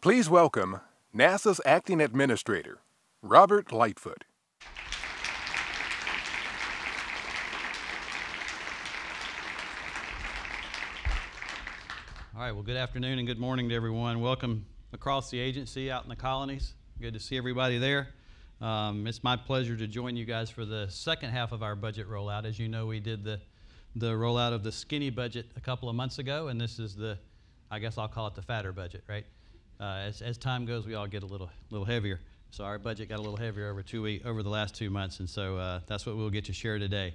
Please welcome NASA's Acting Administrator, Robert Lightfoot. All right, well, good afternoon and good morning to everyone. Welcome across the agency out in the colonies. Good to see everybody there. It's my pleasure to join you guys for the second half of our budget rollout. As you know, we did the rollout of the skinny budget a couple of months ago, and this is the, I guess I'll call it the fatter budget, right? As time goes, we all get a little heavier. So our budget got a little heavier over the last 2 months, and so that's what we'll get to share today.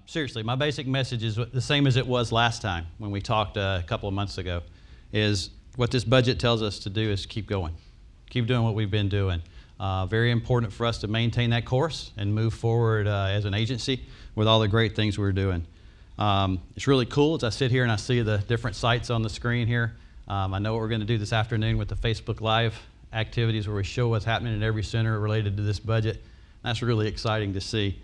Seriously, my basic message is the same as it was last time when we talked a couple of months ago, is what this budget tells us to do is keep going. Keep doing what we've been doing. Very important for us to maintain that course and move forward as an agency with all the great things we're doing. It's really cool as I sit here and I see the different sites on the screen here. I know what we're going to do this afternoon with the Facebook Live activities where we show what's happening in every center related to this budget. That's really exciting to see.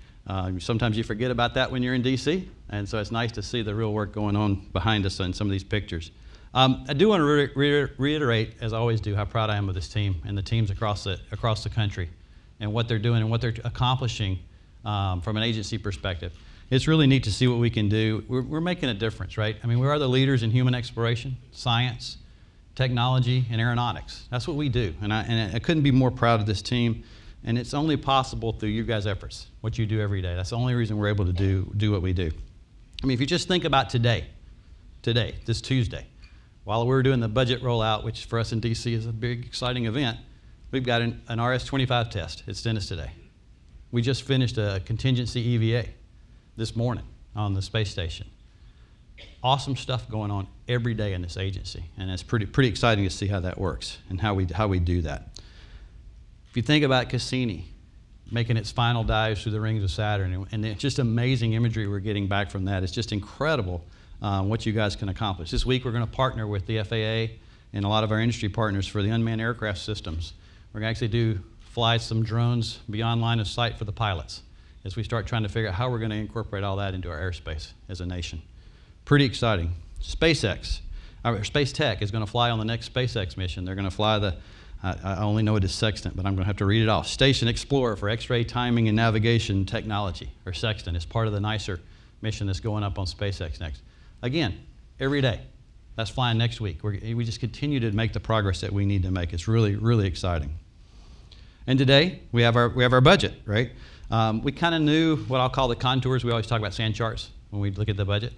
Sometimes you forget about that when you're in D.C., and so it's nice to see the real work going on behind us in some of these pictures. I do want to reiterate, as I always do, how proud I am of this team and the teams across the country and what they're doing and what they're accomplishing from an agency perspective. It's really neat to see what we can do. We're making a difference, right? I mean, we are the leaders in human exploration, science, technology, and aeronautics. That's what we do, and I couldn't be more proud of this team. And it's only possible through you guys' efforts, what you do every day. That's the only reason we're able to do what we do. I mean, if you just think about today, this Tuesday, while we're doing the budget rollout, which for us in D.C. is a big, exciting event, we've got an RS-25 test at Stennis today. We just finished a contingency EVA this morning on the space station. Awesome stuff going on every day in this agency, and it's pretty exciting to see how that works and how we do that. If you think about Cassini making its final dives through the rings of Saturn, and it's just amazing imagery we're getting back from that. It's just incredible what you guys can accomplish. This week we're going to partner with the FAA and a lot of our industry partners for the unmanned aircraft systems. We're going to actually fly some drones beyond line of sight for the pilots as we start trying to figure out how we're going to incorporate all that into our airspace as a nation. Pretty exciting. Space Tech is going to fly on the next SpaceX mission. They're going to fly the I only know it is Sextant, but I'm going to have to read it off. Station Explorer for X-ray timing and navigation technology, or Sextant. It's part of the NICER mission that's going up on SpaceX next. Again, every day. That's flying next week. We just continue to make the progress that we need to make. It's really, really exciting. And today, we have our budget, right? We kind of knew what I'll call the contours. We always talk about sand charts when we look at the budget.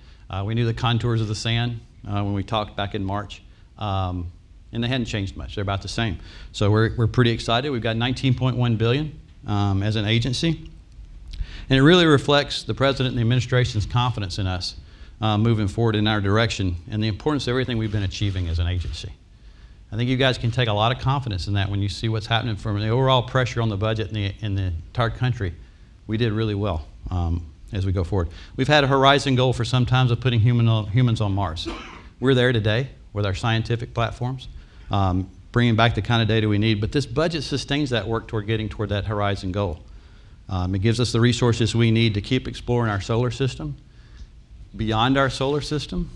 We knew the contours of the sand when we talked back in March. And they hadn't changed much. They're about the same. So we're pretty excited. We've got $19.1 billion as an agency. And it really reflects the President and the administration's confidence in us moving forward in our direction and the importance of everything we've been achieving as an agency. I think you guys can take a lot of confidence in that when you see what's happening from the overall pressure on the budget in the entire country. We did really well as we go forward. We've had a horizon goal for some time of putting humans on Mars. We're there today with our scientific platforms. Bringing back the kind of data we need, but this budget sustains that work toward getting toward that horizon goal. It gives us the resources we need to keep exploring our solar system, beyond our solar system,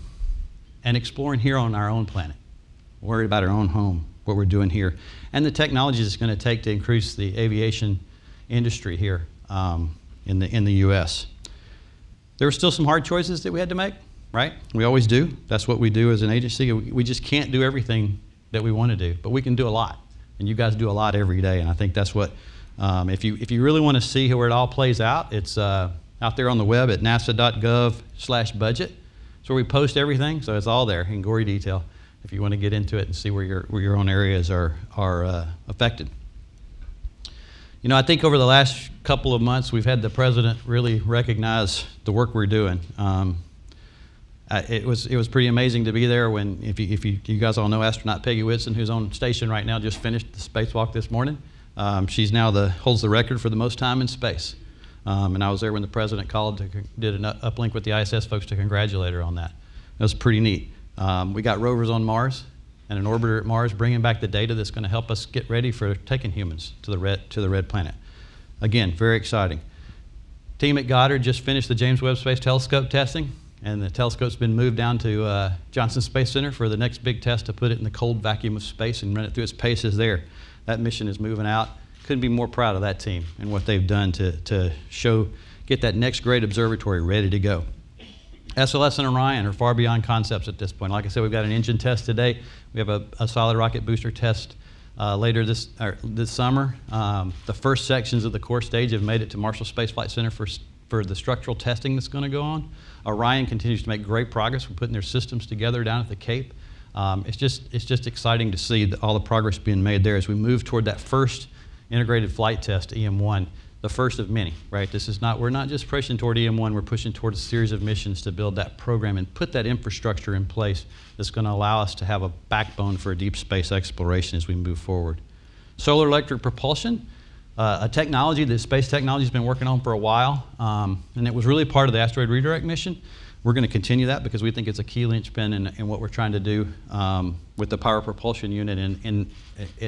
and exploring here on our own planet, worried about our own home, what we're doing here, and the technologies it's going to take to increase the aviation industry here in the U.S. There were still some hard choices that we had to make, right? We always do. That's what we do as an agency. We just can't do everything that we want to do, but we can do a lot, and you guys do a lot every day, and I think that's what, if you really want to see where it all plays out, it's out there on the web at nasa.gov/budget. It's where we post everything, so it's all there in gory detail if you want to get into it and see where your own areas are affected. You know, I think over the last couple of months, we've had the President really recognize the work we're doing. It was pretty amazing to be there when, if you guys all know astronaut Peggy Whitson, who's on station right now, just finished the spacewalk this morning. She's now holds the record for the most time in space. And I was there when the President did an uplink with the ISS folks to congratulate her on that. It was pretty neat. We got rovers on Mars and an orbiter at Mars bringing back the data that's going to help us get ready for taking humans to the red planet. Again, very exciting. Team at Goddard just finished the James Webb Space Telescope testing. And the telescope's been moved down to Johnson Space Center for the next big test to put it in the cold vacuum of space and run it through its paces there. That mission is moving out. Couldn't be more proud of that team and what they've done to get that next great observatory ready to go. SLS and Orion are far beyond concepts at this point. Like I said, we've got an engine test today. We have a solid rocket booster test later this summer. The first sections of the core stage have made it to Marshall Space Flight Center for the structural testing that's going to go on. Orion continues to make great progress. We're putting their systems together down at the Cape. It's just exciting to see all the progress being made there as we move toward that first integrated flight test, EM1, the first of many, right? We're not just pushing toward EM1, we're pushing toward a series of missions to build that program and put that infrastructure in place that's going to allow us to have a backbone for deep space exploration as we move forward. Solar electric propulsion, a technology that space technology has been working on for a while, and it was really part of the asteroid redirect mission. We're going to continue that because we think it's a key linchpin in what we're trying to do with the power propulsion unit in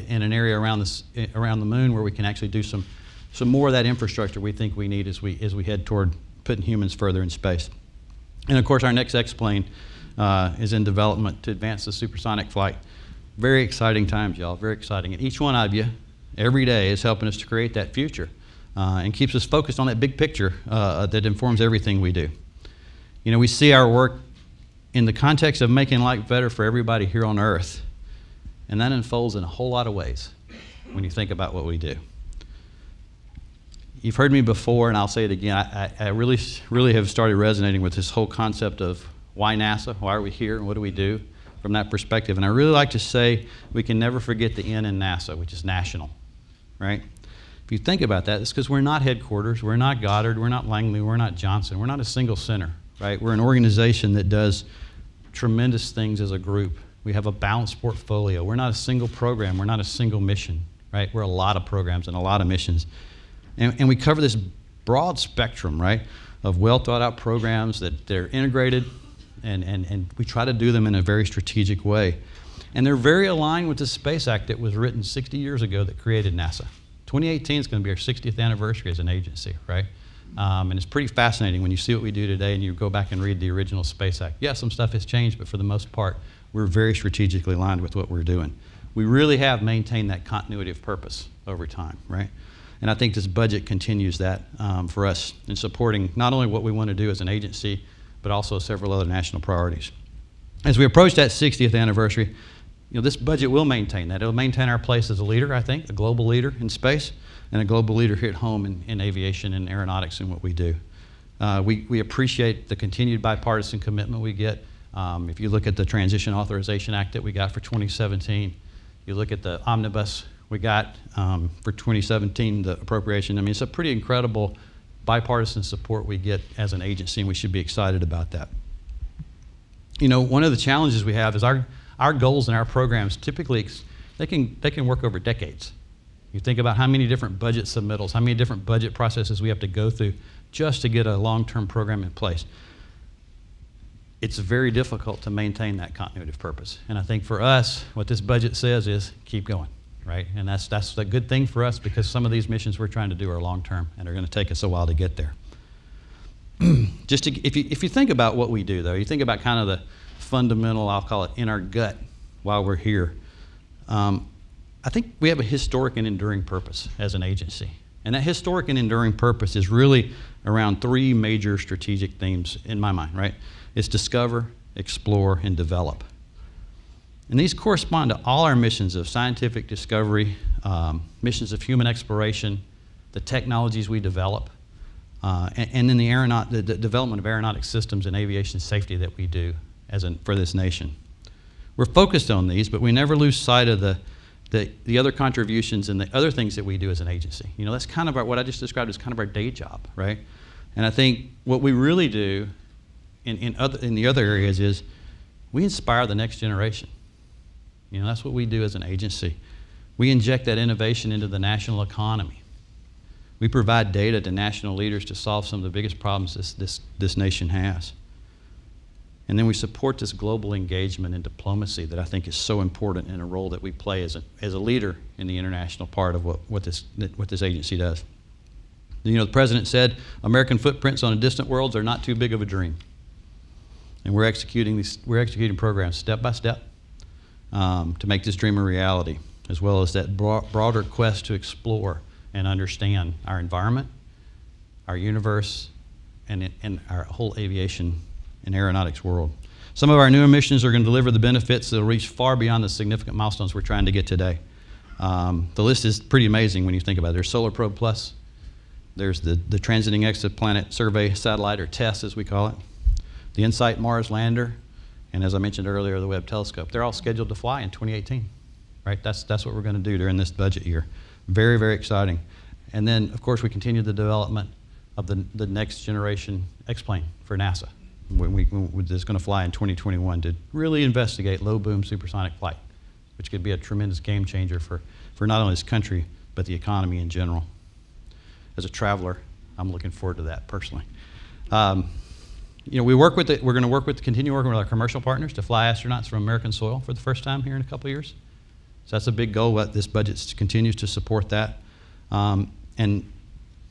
an area around the moon where we can actually do some more of that infrastructure we think we need as we head toward putting humans further in space. And of course, our next X-plane is in development to advance the supersonic flight. Very exciting times, y'all, very exciting. And each one of you, every day, is helping us to create that future and keeps us focused on that big picture that informs everything we do. You know, we see our work in the context of making life better for everybody here on Earth, and that unfolds in a whole lot of ways when you think about what we do. You've heard me before, and I'll say it again, I really have started resonating with this whole concept of why NASA, why are we here, and what do we do from that perspective. And I really like to say we can never forget the N in NASA, which is national, right? If you think about that, it's because we're not headquarters, we're not Goddard, we're not Langley, we're not Johnson, we're not a single center, right? We're an organization that does tremendous things as a group. We have a balanced portfolio. We're not a single program, we're not a single mission, right? We're a lot of programs and a lot of missions. And we cover this broad spectrum, right, of well thought out programs that they're integrated, and we try to do them in a very strategic way. And they're very aligned with the Space Act that was written 60 years ago that created NASA. 2018 is going to be our 60th anniversary as an agency, right? And it's pretty fascinating when you see what we do today and you go back and read the original Space Act. Yes, some stuff has changed, but for the most part, we're very strategically aligned with what we're doing. We really have maintained that continuity of purpose over time, right? And I think this budget continues that for us in supporting not only what we want to do as an agency, but also several other national priorities. As we approach that 60th anniversary, you know, this budget will maintain that. It'll maintain our place as a leader, I think, a global leader in space, and a global leader here at home in aviation and aeronautics and what we do. We appreciate the continued bipartisan commitment we get. If you look at the Transition Authorization Act that we got for 2017, you look at the omnibus we got for 2017, the appropriation. I mean, it's a pretty incredible bipartisan support we get as an agency, and we should be excited about that. You know, one of the challenges we have is our goals and our programs typically, they can work over decades. You think about how many different budget submittals, how many different budget processes we have to go through just to get a long-term program in place. It's very difficult to maintain that continuity of purpose. And I think for us, what this budget says is keep going, right? And that's a good thing for us because some of these missions we're trying to do are long-term and are going to take us a while to get there. If you think about what we do, though, you think about kind of the fundamental, I'll call it, in our gut while we're here. I think we have a historic and enduring purpose as an agency. And that historic and enduring purpose is really around three major strategic themes in my mind, right? It's discover, explore, and develop. And these correspond to all our missions of scientific discovery, missions of human exploration, the technologies we develop, and then the development of aeronautic systems and aviation safety that we do for this nation. We're focused on these, but we never lose sight of the other contributions and the other things that we do as an agency. You know, that's kind of what I just described as kind of our day job, right? And I think what we really do in the other areas is we inspire the next generation. You know, that's what we do as an agency. We inject that innovation into the national economy. We provide data to national leaders to solve some of the biggest problems this nation has. And then we support this global engagement and diplomacy that I think is so important in a role that we play as a leader in the international part of what this agency does. You know, the president said, American footprints on a distant world are not too big of a dream. And we're executing programs step by step to make this dream a reality, as well as that broader quest to explore and understand our environment, our universe, and our whole aviation and aeronautics world. Some of our newer missions are going to deliver the benefits that will reach far beyond the significant milestones we're trying to get today. The list is pretty amazing when you think about it. There's Solar Probe Plus. There's the Transiting Exoplanet Survey Satellite, or TESS as we call it. The InSight Mars Lander, and as I mentioned earlier, the Webb Telescope. They're all scheduled to fly in 2018, right? That's what we're going to do during this budget year. Very, very exciting. And then, of course, we continue the development of the next generation X-plane for NASA. It's going to fly in 2021 to really investigate low-boom supersonic flight, which could be a tremendous game changer for not only this country, but the economy in general. As a traveler, I'm looking forward to that personally. We're going to continue working with our commercial partners to fly astronauts from American soil for the first time here in a couple of years. So that's a big goal. This budget continues to support that. And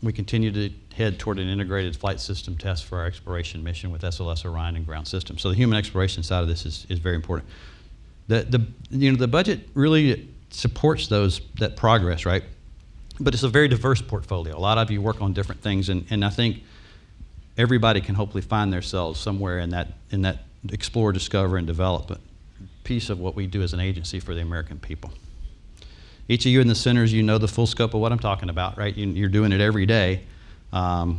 we continue to head toward an integrated flight system test for our exploration mission with SLS Orion and ground systems. So the human exploration side of this is very important. The budget really supports that progress, right? But it's a very diverse portfolio. A lot of you work on different things, and I think everybody can hopefully find themselves somewhere in that explore, discover, and develop piece of what we do as an agency for the American people. Each of you in the centers, you know the full scope of what I'm talking about, right? You're doing it every day. And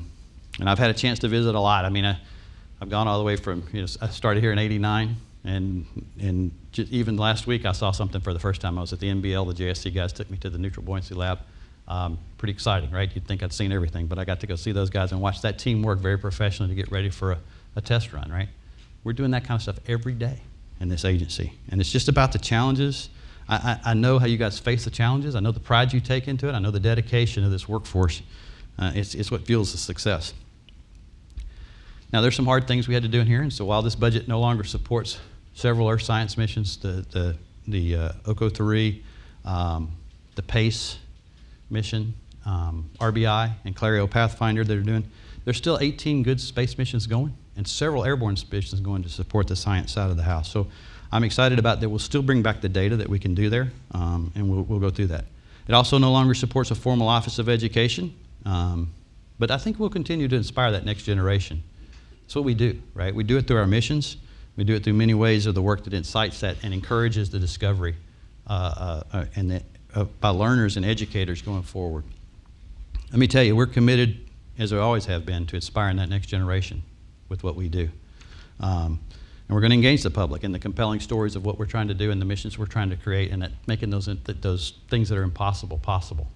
I've had a chance to visit a lot. I mean, I've gone all the way from, I started here in '89, and just even last week I saw something for the first time. I was at the NBL, the JSC guys took me to the Neutral Buoyancy Lab. Pretty exciting, right? You'd think I'd seen everything, but I got to go see those guys and watch that team work very professionally to get ready for a test run, right? We're doing that kind of stuff every day in this agency. And it's just about the challenges. I know how you guys face the challenges. I know the pride you take into it. I know the dedication of this workforce. It's what fuels the success. Now, there's some hard things we had to do in here, and so while this budget no longer supports several Earth science missions, the OCO3, the PACE mission, RBI, and Clario Pathfinder that are doing, there's still 18 good space missions going and several airborne missions going to support the science side of the house. So I'm excited about that. We'll still bring back the data that we can do there, and we'll go through that. It also no longer supports a formal Office of Education, but I think we'll continue to inspire that next generation. That's what we do, right? We do it through our missions. We do it through many ways of the work that incites that and encourages the discovery by learners and educators going forward. Let me tell you, we're committed, as we always have been, to inspiring that next generation with what we do. And we're going to engage the public in the compelling stories of what we're trying to do and the missions we're trying to create, and making those things that are impossible possible.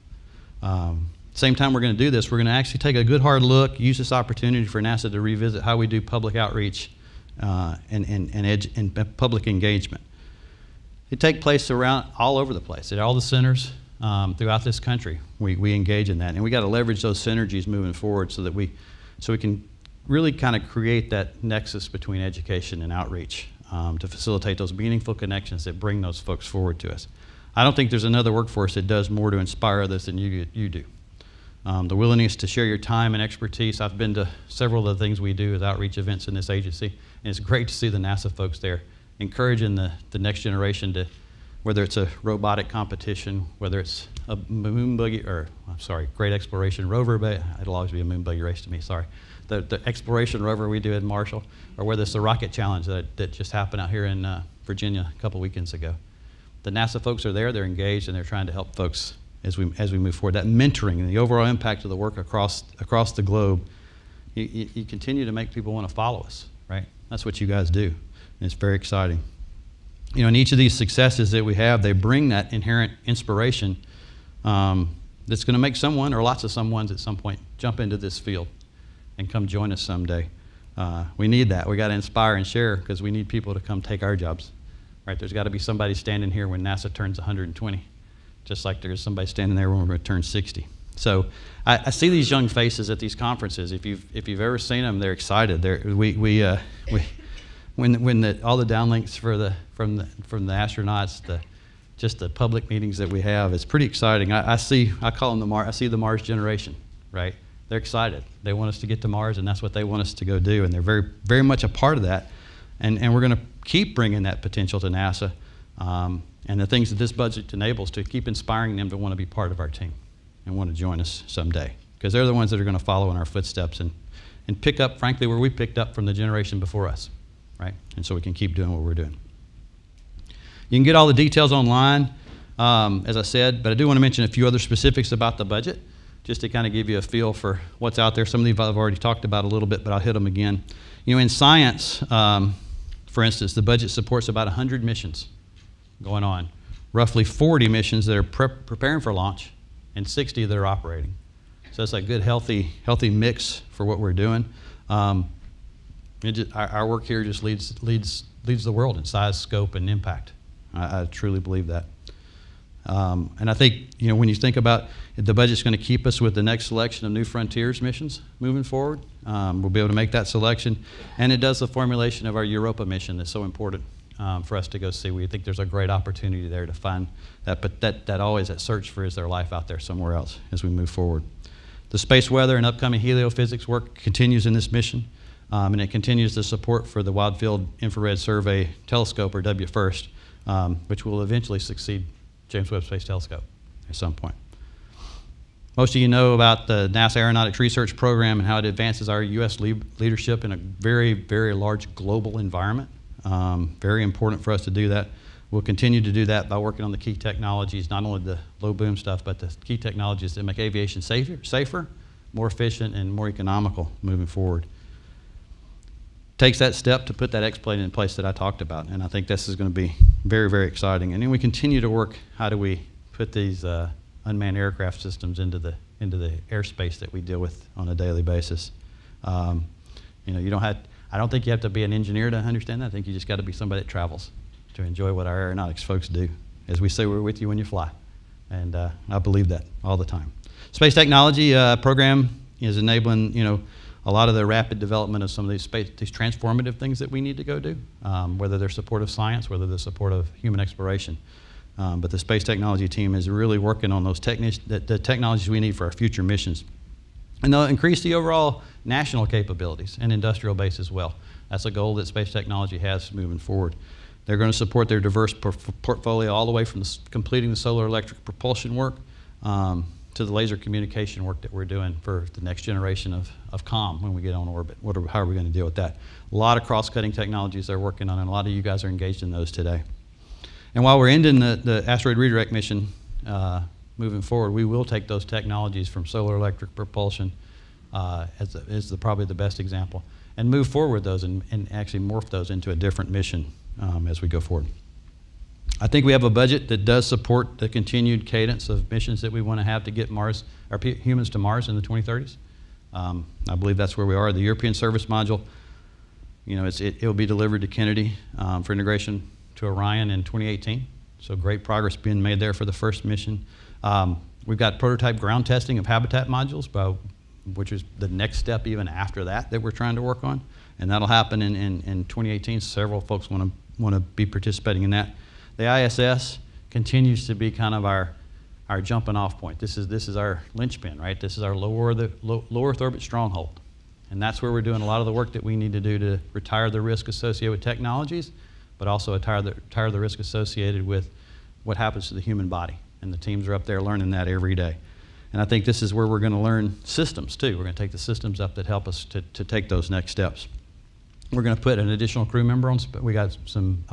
Same time we're going to do this, we're going to actually take a good hard look, use this opportunity for NASA to revisit how we do public outreach and public engagement. It takes place around all over the place, at all the centers throughout this country. We engage in that, and we got to leverage those synergies moving forward so we can really kind of create that nexus between education and outreach to facilitate those meaningful connections that bring those folks forward to us. I don't think there's another workforce that does more to inspire others than you do. The willingness to share your time and expertise. I've been to several of the things we do as outreach events in this agency, and it's great to see the NASA folks there encouraging the next generation to, whether it's a robotic competition, whether it's a moon buggy, or I'm sorry, Great Exploration Rover, but it'll always be a moon buggy race to me, sorry. The exploration rover we do in Marshall, or whether it's the rocket challenge that just happened out here in Virginia a couple weekends ago. The NASA folks are there, they're engaged, and they're trying to help folks as we move forward. That mentoring and the overall impact of the work across the globe, you continue to make people want to follow us, right? That's what you guys do, and it's very exciting. In each of these successes that we have, they bring that inherent inspiration that's going to make someone, or lots of someones at some point, jump into this field and come join us someday. We need that. We got to inspire and share, because we need people to come take our jobs. Right? There's got to be somebody standing here when NASA turns 120, just like there's somebody standing there when we turn 60. So I see these young faces at these conferences. If you've ever seen them, they're excited. When all the downlinks from the astronauts, just the public meetings that we have, it's pretty exciting. I call them I see the Mars generation, right? They're excited. They want us to get to Mars, and that's what they want us to go do, and they're very, very much a part of that. And we're going to keep bringing that potential to NASA and the things that this budget enables to keep inspiring them to want to be part of our team and want to join us someday. Because they're the ones that are going to follow in our footsteps and pick up, frankly, where we picked up from the generation before us, right? And so we can keep doing what we're doing. You can get all the details online, as I said, but I do want to mention a few other specifics about the budget, just to kind of give you a feel for what's out there. Some of these I've already talked about a little bit, but I'll hit them again. You know, in science, for instance, the budget supports about 100 missions going on, roughly 40 missions that are preparing for launch, and 60 that are operating. So it's a good, healthy mix for what we're doing. Our work here just leads the world in size, scope, and impact. I truly believe that. And I think, you know, when you think about it, the budget's going to keep us with the next selection of New Frontiers missions moving forward. We'll be able to make that selection. And it does the formulation of our Europa mission that's so important for us to go see. We think there's a great opportunity there to find that, but that always that search for, is there life out there somewhere else as we move forward. The space weather and upcoming heliophysics work continues in this mission, and it continues the support for the Wide Field Infrared Survey Telescope, or WFIRST, which will eventually succeed James Webb Space Telescope at some point. Most of you know about the NASA Aeronautics Research Program and how it advances our U.S. leadership in a very, very large global environment. Very important for us to do that. We'll continue to do that by working on the key technologies, not only the low boom stuff, but the key technologies that make aviation safer, more efficient, and more economical moving forward. Takes that step to put that X-plane in place that I talked about, and I think this is going to be very, very exciting. And then we continue to work, how do we put these unmanned aircraft systems into the airspace that we deal with on a daily basis. You know, I don't think you have to be an engineer to understand that. I think you just got to be somebody that travels to enjoy what our aeronautics folks do. As we say, we're with you when you fly, and I believe that all the time. Space technology program is enabling, you know, a lot of the rapid development of some of these transformative things that we need to go do, whether they're support of science, whether they're support of human exploration. But the space technology team is really working on those the technologies we need for our future missions. And they'll increase the overall national capabilities and industrial base as well. That's a goal that space technology has moving forward. They're going to support their diverse portfolio all the way from completing the solar electric propulsion work to the laser communication work that we're doing for the next generation of comm when we get on orbit. How are we going to deal with that? A lot of cross-cutting technologies they're working on, and a lot of you guys are engaged in those today. And while we're ending the asteroid redirect mission moving forward, we will take those technologies from solar electric propulsion as probably the best example, and move forward those and actually morph those into a different mission as we go forward. I think we have a budget that does support the continued cadence of missions that we want to have to get humans to Mars in the 2030s. I believe that's where we are. The European Service Module, you know, it will be delivered to Kennedy for integration to Orion in 2018. So great progress being made there for the first mission. We've got prototype ground testing of habitat modules, which is the next step even after that we're trying to work on. And that'll happen in 2018. Several folks want to be participating in that. The ISS continues to be kind of our jumping off point. This is our linchpin, right? This is our low Earth orbit stronghold. And that's where we're doing a lot of the work that we need to do to retire the risk associated with technologies, but also retire the risk associated with what happens to the human body. And the teams are up there learning that every day. And I think this is where we're going to learn systems too. We're going to take the systems up that help us to take those next steps. We're going to put an additional crew member on. We got some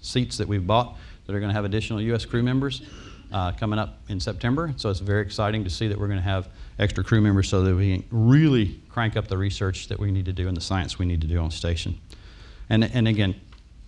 seats that we've bought that are going to have additional U.S. crew members coming up in September. So it's very exciting to see that we're going to have extra crew members so that we can really crank up the research that we need to do and the science we need to do on station. And again,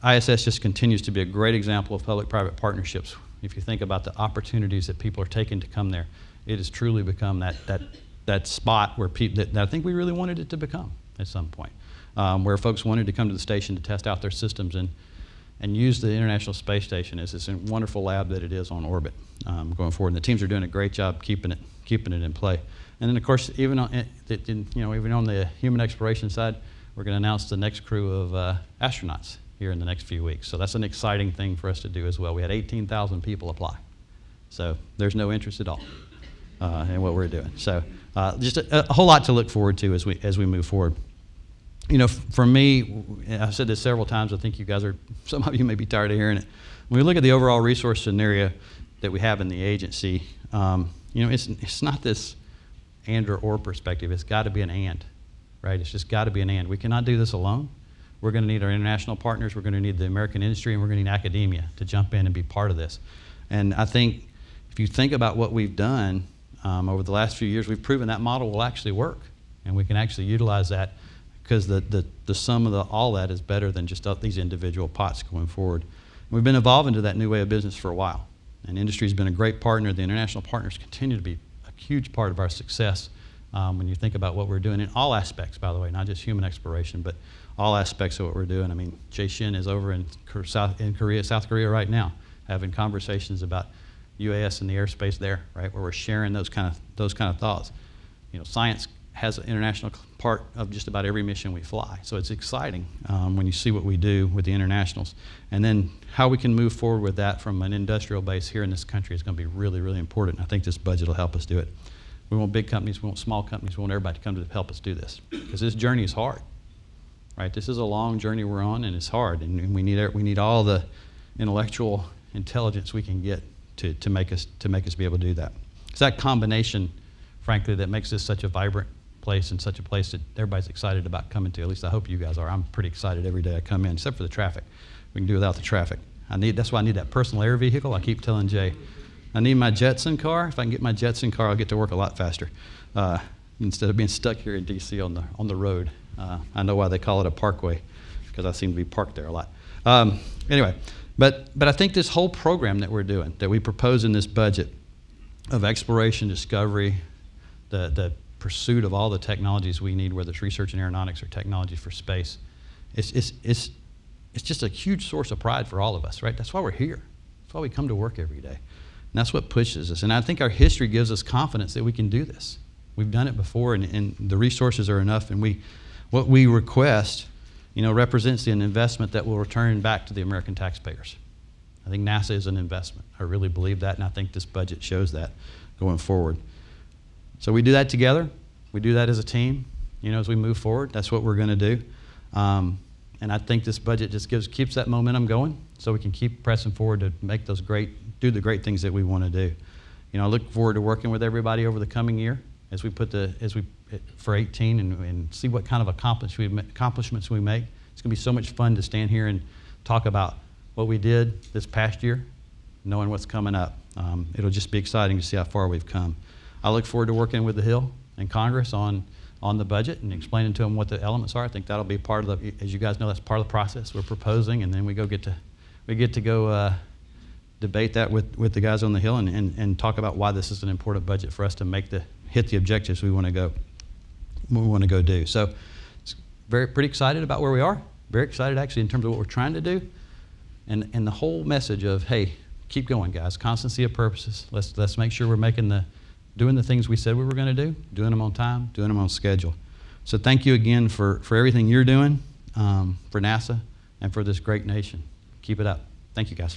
ISS just continues to be a great example of public-private partnerships. If you think about the opportunities that people are taking to come there, it has truly become that spot where people that I think we really wanted it to become at some point, where folks wanted to come to the station to test out their systems and use the International Space Station as this wonderful lab that it is on orbit going forward. And the teams are doing a great job keeping it in play. And then of course, even on the human exploration side, we're going to announce the next crew of astronauts here in the next few weeks. So that's an exciting thing for us to do as well. We had 18,000 people apply. So there's no interest at all in what we're doing. So just a whole lot to look forward to as we move forward. you know, for me, I've said this several times, I think you guys are, some of you may be tired of hearing it. When we look at the overall resource scenario that we have in the agency, you know, it's not this and or perspective. It's got to be an and, right? It's just got to be an and. We cannot do this alone. We're going to need our international partners. We're going to need the American industry, and we're going to need academia to jump in and be part of this. And I think if you think about what we've done over the last few years, we've proven that model will actually work, and we can actually utilize that because the sum of all that is better than just these individual pots going forward. And we've been evolving to that new way of business for a while, and industry's been a great partner. The international partners continue to be a huge part of our success when you think about what we're doing in all aspects, by the way, not just human exploration, but all aspects of what we're doing. I mean, Jay Shin is over in South Korea right now, having conversations about UAS and the airspace there, right, where we're sharing those kind of thoughts. You know, science has an international part of just about every mission we fly, so it's exciting when you see what we do with the internationals, and then how we can move forward with that from an industrial base here in this country is going to be really, really important. I think this budget will help us do it. We want big companies, we want small companies, we want everybody to come to help us do this, because this journey is hard. Right, this is a long journey we're on, and it's hard, and we need all the intellectual intelligence we can get to make us be able to do that. It's that combination, frankly, that makes this such a vibrant place and such a place that everybody's excited about coming to. At least I hope you guys are. I'm pretty excited every day I come in, except for the traffic. We can do without the traffic. That's why I need that personal air vehicle. I keep telling Jay, I need my Jetson car. If I can get my Jetson car, I'll get to work a lot faster instead of being stuck here in D.C. on the road. I know why they call it a parkway, because I seem to be parked there a lot. Anyway, but I think this whole program that we're doing, that we propose in this budget of exploration, discovery, the pursuit of all the technologies we need, whether it's research in aeronautics or technology for space, it's just a huge source of pride for all of us, right? That's why we're here. That's why we come to work every day. And that's what pushes us. And I think our history gives us confidence that we can do this. We've done it before, and the resources are enough, and what we request, you know, represents an investment that will return back to the American taxpayers. I think NASA is an investment. I really believe that, and I think this budget shows that going forward. So we do that together. We do that as a team, you know, as we move forward. That's what we're going to do. And I think this budget just keeps that momentum going, so we can keep pressing forward to make do the great things that we want to do. You know, I look forward to working with everybody over the coming year as we for 18 and see what kind of accomplishments we make. It's going to be so much fun to stand here and talk about what we did this past year, knowing what's coming up. It'll just be exciting to see how far we've come. I look forward to working with the Hill and Congress on the budget and explaining to them what the elements are. I think that'll be part of as you guys know, that's part of the process. We're proposing, and then we get to go debate that with the guys on the Hill and talk about why this is an important budget for us to hit the objectives we want to go do. So it's pretty excited about where we are. Very excited actually in terms of what we're trying to do. And the whole message of, hey, keep going, guys. Constancy of purposes. Let's make sure we're doing the things we said we were going to do, doing them on time, doing them on schedule. So thank you again for everything you're doing for NASA and for this great nation. Keep it up. Thank you, guys.